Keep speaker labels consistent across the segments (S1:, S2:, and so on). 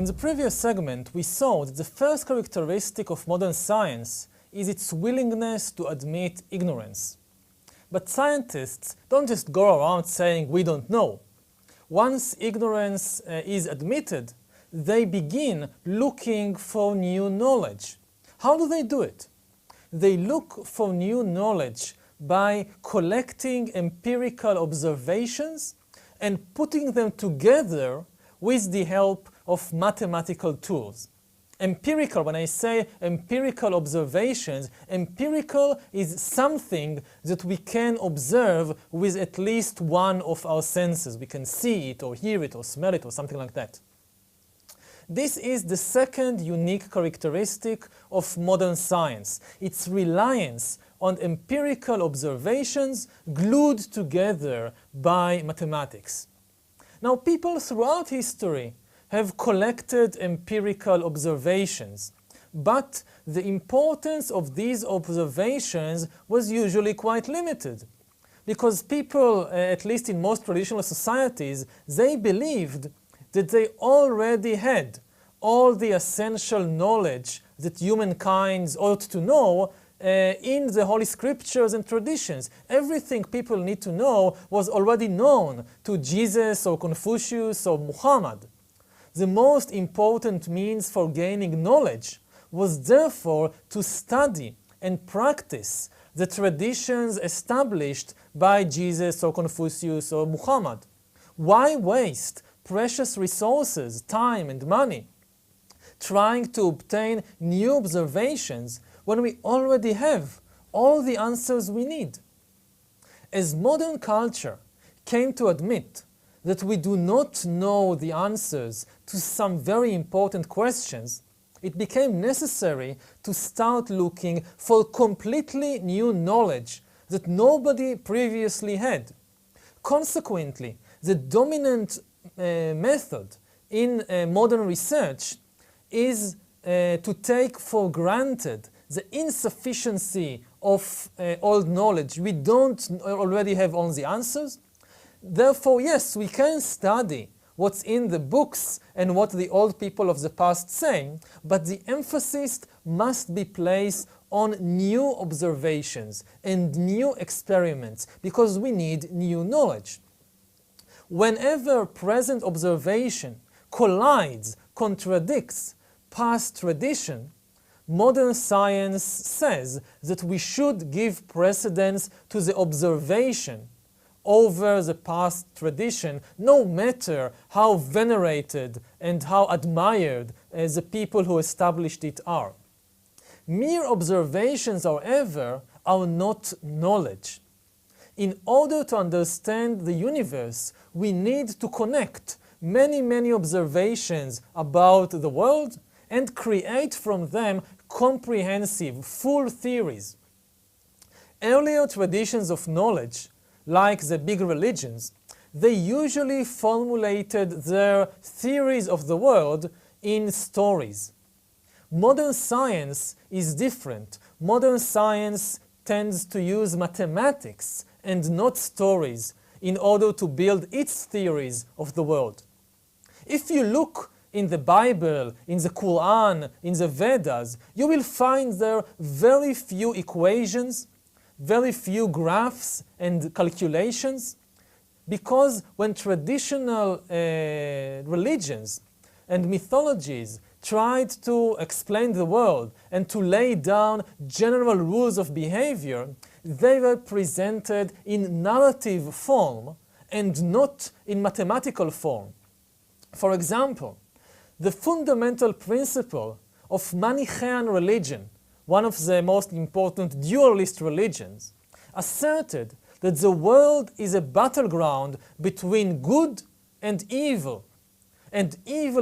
S1: In the previous segment, we saw that the first characteristic of modern science is its willingness to admit ignorance. But scientists don't just go around saying we don't know. Once ignorance is admitted, they begin looking for new knowledge. How do they do it? They look for new knowledge by collecting empirical observations and putting them together with the help of mathematical tools. Empirical, when I say empirical observations, empirical is something that we can observe with at least one of our senses. We can see it or hear it or smell it or something like that. This is the second unique characteristic of modern science, its reliance on empirical observations glued together by mathematics. Now, people throughout history have collected empirical observations, but the importance of these observations was usually quite limited, because people, at least in most traditional societies, they believed that they already had all the essential knowledge that humankind ought to know in the Holy Scriptures and traditions. Everything people need to know was already known to Jesus or Confucius or Muhammad. The most important means for gaining knowledge was therefore to study and practice the traditions established by Jesus or Confucius or Muhammad. Why waste precious resources, time and money, trying to obtain new observations when we already have all the answers we need? As modern culture came to admit that we do not know the answers to some very important questions, it became necessary to start looking for completely new knowledge that nobody previously had. Consequently, the dominant method in modern research is to take for granted the insufficiency of old knowledge. We don't already have all the answers. Therefore, yes, we can study what's in the books and what the old people of the past say, but the emphasis must be placed on new observations and new experiments, because we need new knowledge. Whenever present observation collides, contradicts past tradition, modern science says that we should give precedence to the observation over the past tradition, no matter how venerated and how admired the people who established it are. Mere observations, however, are not knowledge. In order to understand the universe, we need to connect many observations about the world and create from them comprehensive, full theories. Earlier traditions of knowledge, like the big religions, they usually formulated their theories of the world in stories. Modern science is different. Modern science tends to use mathematics and not stories in order to build its theories of the world. If you look in the Bible, in the Quran, in the Vedas, you will find there very few equations, very few graphs and calculations, because when traditional religions and mythologies tried to explain the world and to lay down general rules of behavior, they were presented in narrative form and not in mathematical form. For example, the fundamental principle of Manichaean religion, one of the most important dualist religions, asserted that the world is a battleground between good and evil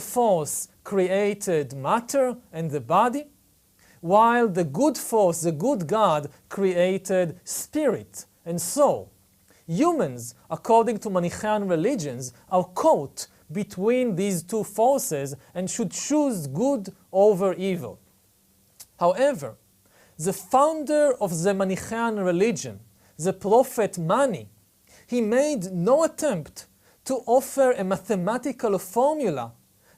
S1: force created matter and the body, while the good force, the good God, created spirit and soul. Humans, according to Manichaean religions, are caught between these two forces and should choose good over evil. However, the founder of the Manichaean religion, the prophet Mani, he made no attempt to offer a mathematical formula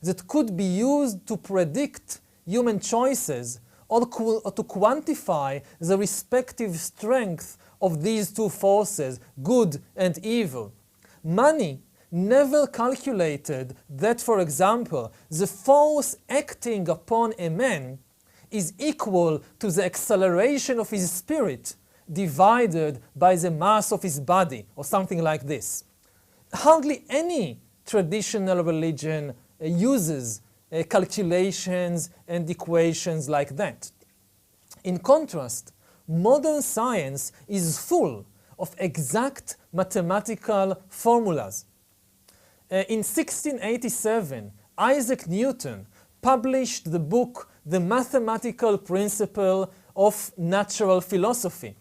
S1: that could be used to predict human choices or to quantify the respective strength of these two forces, good and evil. Money never calculated that, for example, the force acting upon a man is equal to the acceleration of his spirit divided by the mass of his body, or something like this. Hardly any traditional religion uses calculations and equations like that. In contrast, modern science is full of exact mathematical formulas. In 1687, Isaac Newton published the book The Mathematical Principle of Natural Philosophy,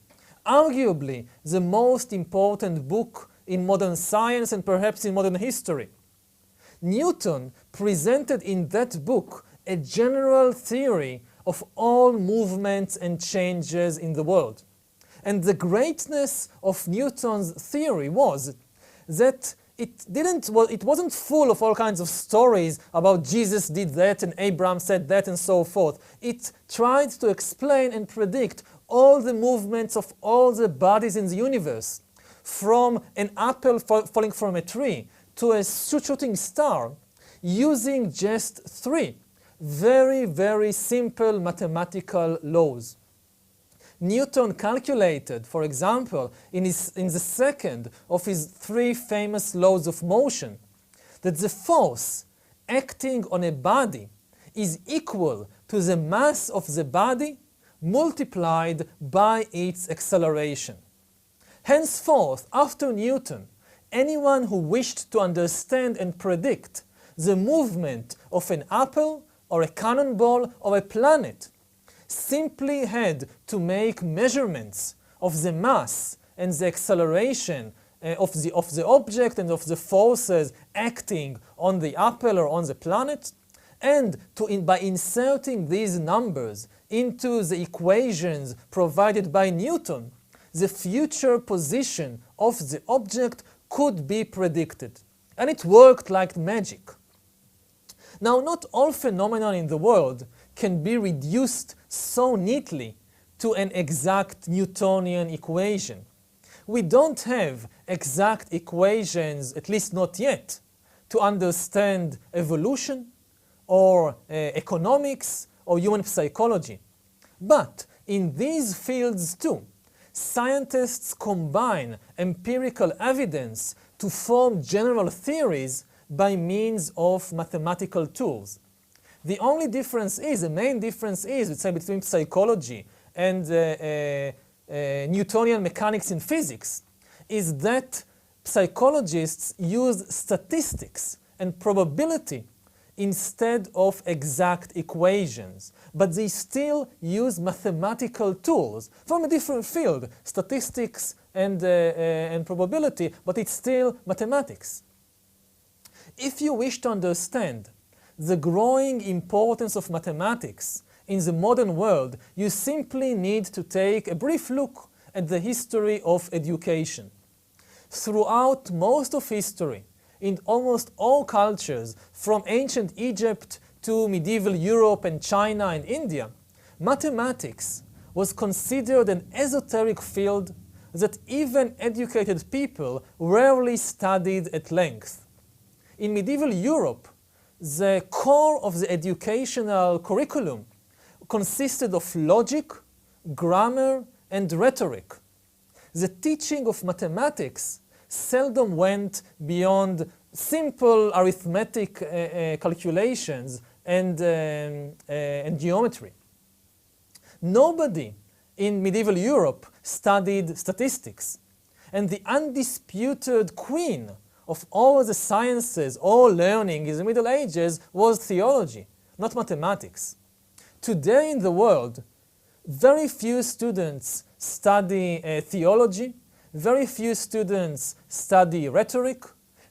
S1: arguably the most important book in modern science and perhaps in modern history. Newton presented in that book a general theory of all movements and changes in the world. And the greatness of Newton's theory was that it wasn't full of all kinds of stories about Jesus did that and Abraham said that and so forth. It tried to explain and predict all the movements of all the bodies in the universe, from an apple falling from a tree to a shooting star, using just three very, very simple mathematical laws. Newton calculated, for example, in the second of his three famous laws of motion, that the force acting on a body is equal to the mass of the body multiplied by its acceleration. Henceforth, after Newton, anyone who wished to understand and predict the movement of an apple or a cannonball or a planet simply had to make measurements of the mass and the acceleration of the object and of the forces acting on the apple or on the planet, and by inserting these numbers into the equations provided by Newton, the future position of the object could be predicted. And it worked like magic. Now, not all phenomena in the world can be reduced so neatly to an exact Newtonian equation. We don't have exact equations, at least not yet, to understand evolution or economics or human psychology. But in these fields too, scientists combine empirical evidence to form general theories by means of mathematical tools. The only difference is, the main difference is, let's say, between psychology and Newtonian mechanics in physics, is that psychologists use statistics and probability instead of exact equations, but they still use mathematical tools from a different field, statistics and probability, but it's still mathematics. If you wish to understand the growing importance of mathematics in the modern world, you simply need to take a brief look at the history of education. Throughout most of history, in almost all cultures, from ancient Egypt to medieval Europe and China and India, mathematics was considered an esoteric field that even educated people rarely studied at length. In medieval Europe, the core of the educational curriculum consisted of logic, grammar, and rhetoric. The teaching of mathematics seldom went beyond simple arithmetic calculations and geometry. Nobody in medieval Europe studied statistics, and the undisputed queen of all the sciences, all learning in the Middle Ages was theology, not mathematics. Today in the world, very few students study theology, very few students study rhetoric.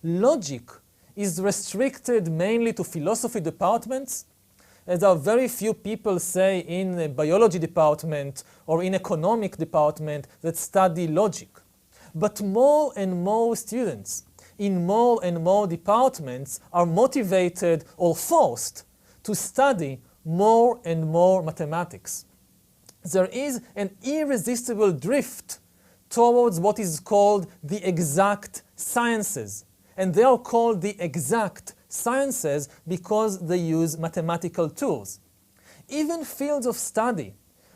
S1: Logic is restricted mainly to philosophy departments. There are very few people, say, in a biology department or in economic department that study logic. But more and more students in more and more departments are motivated or forced to study more and more mathematics. There is an irresistible drift towards what is called the exact sciences. And they are called the exact sciences because they use mathematical tools. Even fields of study,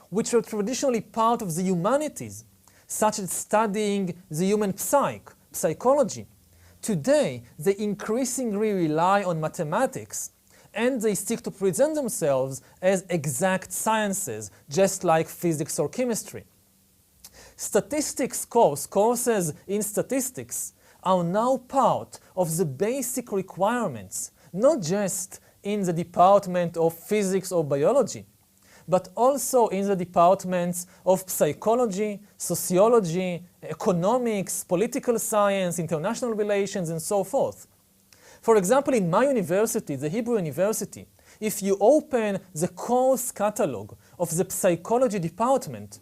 S1: which were traditionally part of the humanities, such as studying the human psychology, today they increasingly rely on mathematics, and they seek to present themselves as exact sciences, just like physics or chemistry. Statistics courses in statistics are now part of the basic requirements, not just in the department of physics or biology, but also in the departments of psychology, sociology, economics, political science, international relations, and so forth. For example, in my university, the Hebrew University, if you open the course catalog of the psychology department,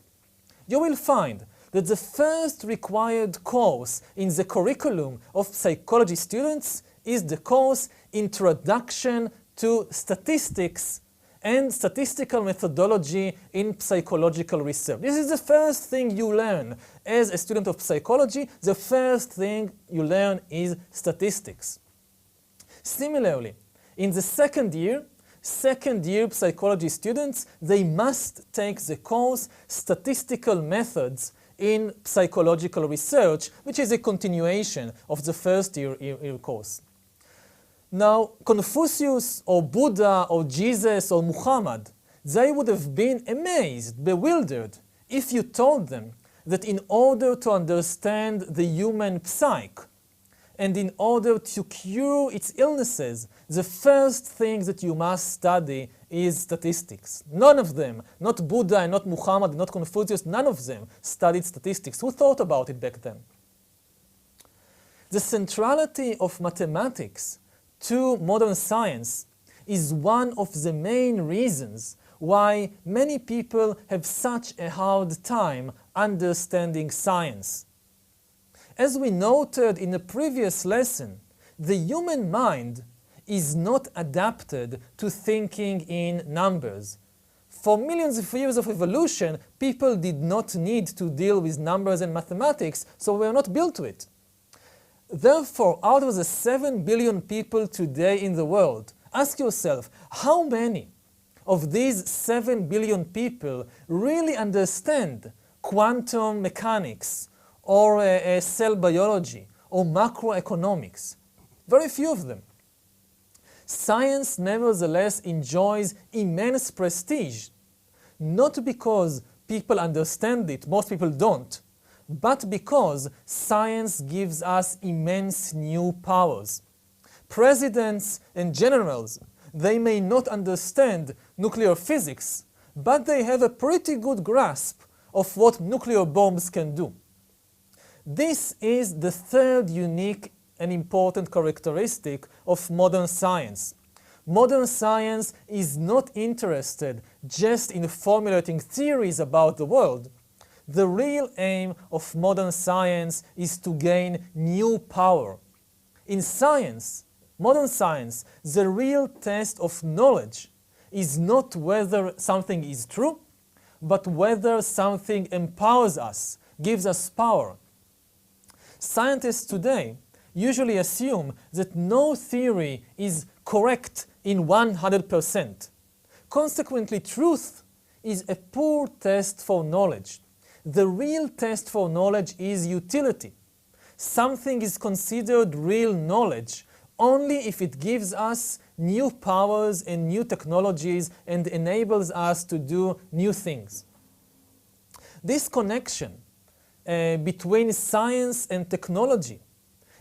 S1: you will find that the first required course in the curriculum of psychology students is the course Introduction to Statistics and Statistical Methodology in Psychological Research. This is the first thing you learn as a student of psychology. The first thing you learn is statistics. Similarly, in the second year psychology students, they must take the course Statistical Methods in Psychological Research, which is a continuation of the first year course. Now, Confucius or Buddha or Jesus or Muhammad, they would have been amazed, bewildered, if you told them that in order to understand the human psyche and in order to cure its illnesses, the first thing that you must study is statistics. None of them, not Buddha and not Muhammad, not Confucius, none of them studied statistics. Who thought about it back then? The centrality of mathematics to modern science is one of the main reasons why many people have such a hard time understanding science. As we noted in a previous lesson, the human mind is not adapted to thinking in numbers. For millions of years of evolution, people did not need to deal with numbers and mathematics, so we are not built to it. Therefore, out of the 7 billion people today in the world, ask yourself, how many of these 7 billion people really understand quantum mechanics or cell biology or macroeconomics? Very few of them. Science nevertheless enjoys immense prestige, not because people understand it, most people don't, but because science gives us immense new powers. Presidents and generals, they may not understand nuclear physics, but they have a pretty good grasp of what nuclear bombs can do. This is the third unique and important characteristic of modern science. Modern science is not interested just in formulating theories about the world. The real aim of modern science is to gain new power. In science, modern science, the real test of knowledge is not whether something is true, but whether something empowers us, gives us power. Scientists today usually assume that no theory is correct in 100%. Consequently, truth is a poor test for knowledge. The real test for knowledge is utility. Something is considered real knowledge only if it gives us new powers and new technologies and enables us to do new things. This connection between science and technology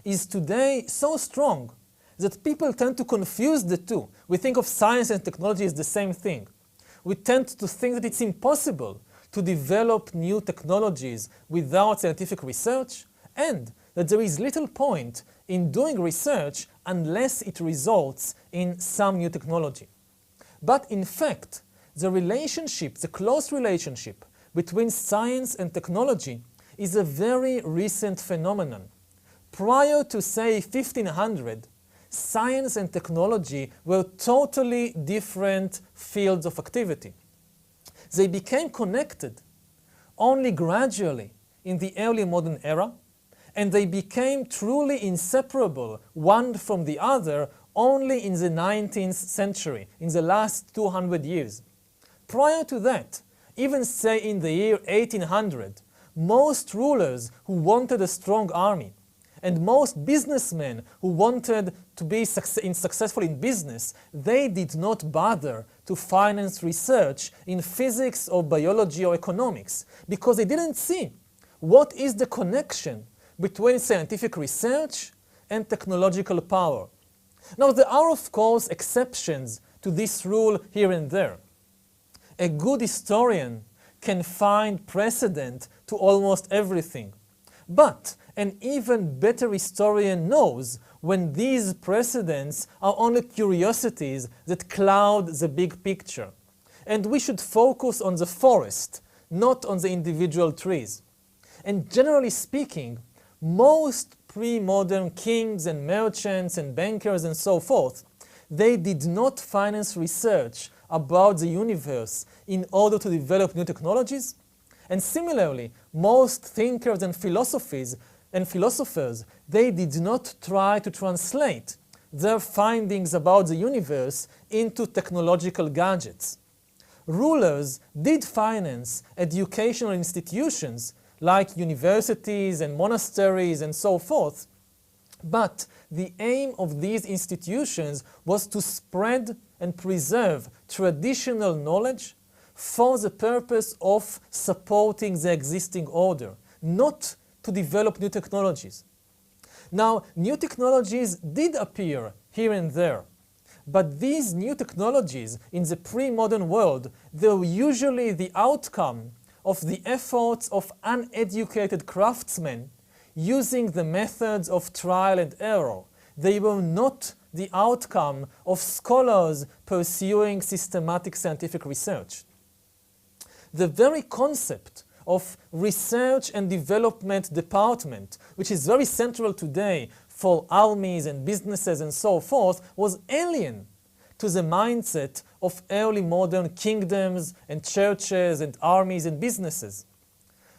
S1: is today so strong that people tend to confuse the two. We think of science and technology as the same thing. We tend to think that it's impossible to develop new technologies without scientific research, and that there is little point in doing research unless it results in some new technology. But in fact, the close relationship between science and technology is a very recent phenomenon. prior to, say, 1500, science and technology were totally different fields of activity. They became connected only gradually in the early modern era, and they became truly inseparable one from the other only in the 19th century, in the last 200 years. Prior to that, even say in the year 1800, most rulers who wanted a strong army and most businessmen who wanted to be successful in business, they did not bother to finance research in physics or biology or economics because they didn't see what is the connection between scientific research and technological power. Now, there are, of course, exceptions to this rule here and there. A good historian can find precedent to almost everything. But an even better historian knows when these precedents are only curiosities that cloud the big picture. And we should focus on the forest, not on the individual trees. And generally speaking, most pre-modern kings and merchants and bankers and so forth, they did not finance research about the universe in order to develop new technologies. And similarly, most thinkers and philosophers, they did not try to translate their findings about the universe into technological gadgets. Rulers did finance educational institutions like universities and monasteries and so forth, but the aim of these institutions was to spread and preserve traditional knowledge for the purpose of supporting the existing order, not to develop new technologies. Now, new technologies did appear here and there, but these new technologies in the pre-modern world, they were usually the outcome of the efforts of uneducated craftsmen using the methods of trial and error. They were not the outcome of scholars pursuing systematic scientific research. The very concept of research and development department, which is very central today for armies and businesses and so forth, was alien to the mindset of early modern kingdoms and churches and armies and businesses.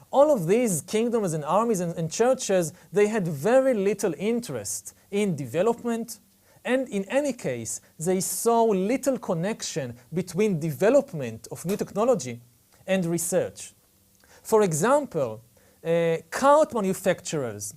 S1: All of these kingdoms and armies and churches, they had very little interest in development, and in any case, they saw little connection between development of new technology and research. For example, cart manufacturers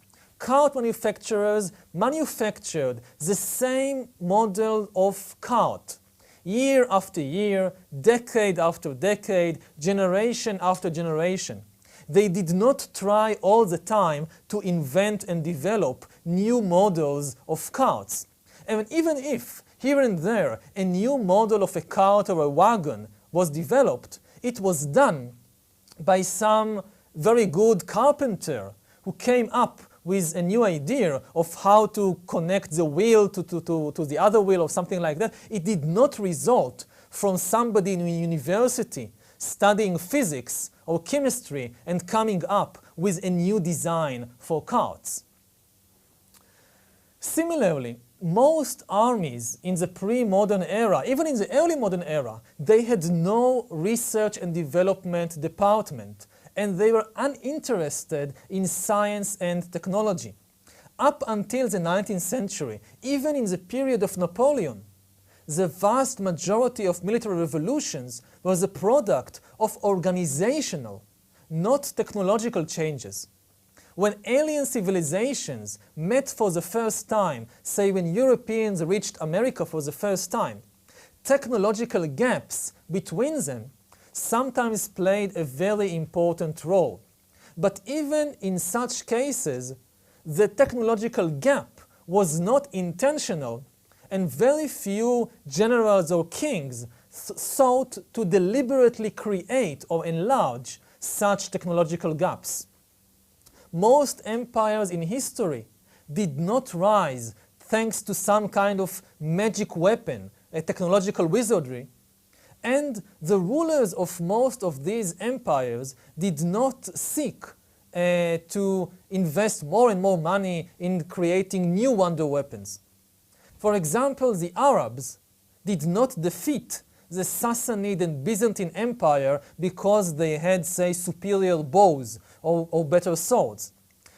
S1: manufactured the same model of cart year after year, decade after decade, generation after generation. They did not try all the time to invent and develop new models of carts. And even if, here and there, a new model of a cart or a wagon was developed, it was done by some very good carpenter who came up with a new idea of how to connect the wheel to the other wheel or something like that. It did not result from somebody in a university studying physics or chemistry and coming up with a new design for carts. Similarly, most armies in the pre-modern era, even in the early modern era, they had no research and development department, and they were uninterested in science and technology. Up until the 19th century, even in the period of Napoleon, the vast majority of military revolutions was a product of organizational, not technological changes. When alien civilizations met for the first time, say when Europeans reached America for the first time, technological gaps between them sometimes played a very important role. But even in such cases, the technological gap was not intentional, and very few generals or kings sought to deliberately create or enlarge such technological gaps. Most empires in history did not rise thanks to some kind of magic weapon, a technological wizardry, and the rulers of most of these empires did not seek to invest more and more money in creating new wonder weapons. For example, the Arabs did not defeat the Sassanid and Byzantine Empire because they had, say, superior bows or better swords.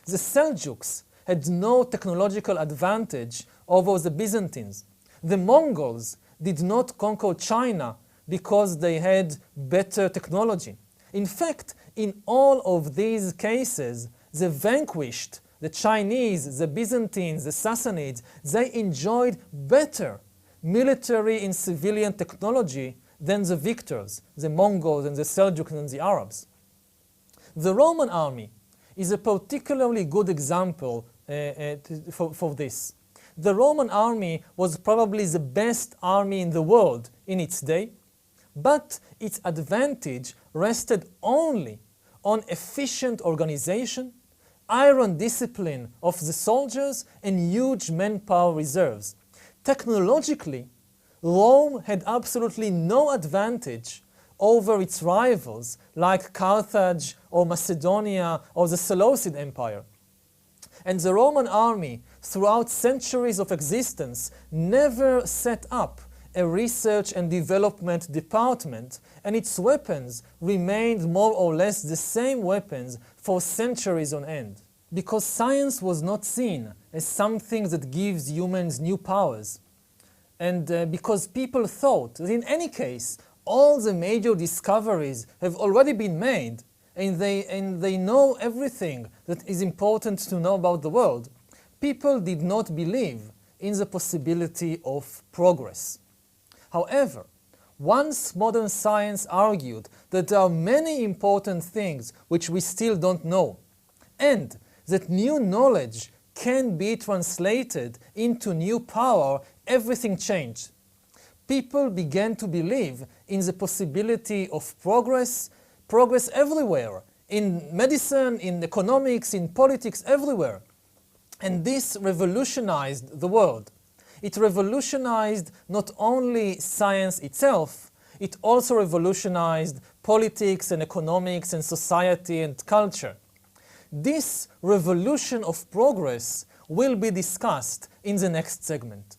S1: The Seljuks had no technological advantage over the Byzantines. The Mongols did not conquer China because they had better technology. In fact, in all of these cases, the vanquished, the Chinese, the Byzantines, the Sassanids, they enjoyed better military and civilian technology than the victors, the Mongols and the Seljuks and the Arabs. The Roman army is a particularly good example for this. The Roman army was probably the best army in the world in its day, but its advantage rested only on efficient organization, iron discipline of the soldiers, and huge manpower reserves. Technologically, Rome had absolutely no advantage over its rivals like Carthage or Macedonia or the Seleucid Empire. And the Roman army, throughout centuries of existence, never set up a research and development department, and its weapons remained more or less the same weapons for centuries on end. Because science was not seen as something that gives humans new powers, and because people thought that in any case, all the major discoveries have already been made, and they know everything that is important to know about the world, people did not believe in the possibility of progress. However, once modern science argued that there are many important things which we still don't know, and that new knowledge can be translated into new power, everything changed. People began to believe in the possibility of progress everywhere, in medicine, in economics, in politics, everywhere. And this revolutionized the world. It revolutionized not only science itself, it also revolutionized politics and economics and society and culture. This revolution of progress will be discussed in the next segment.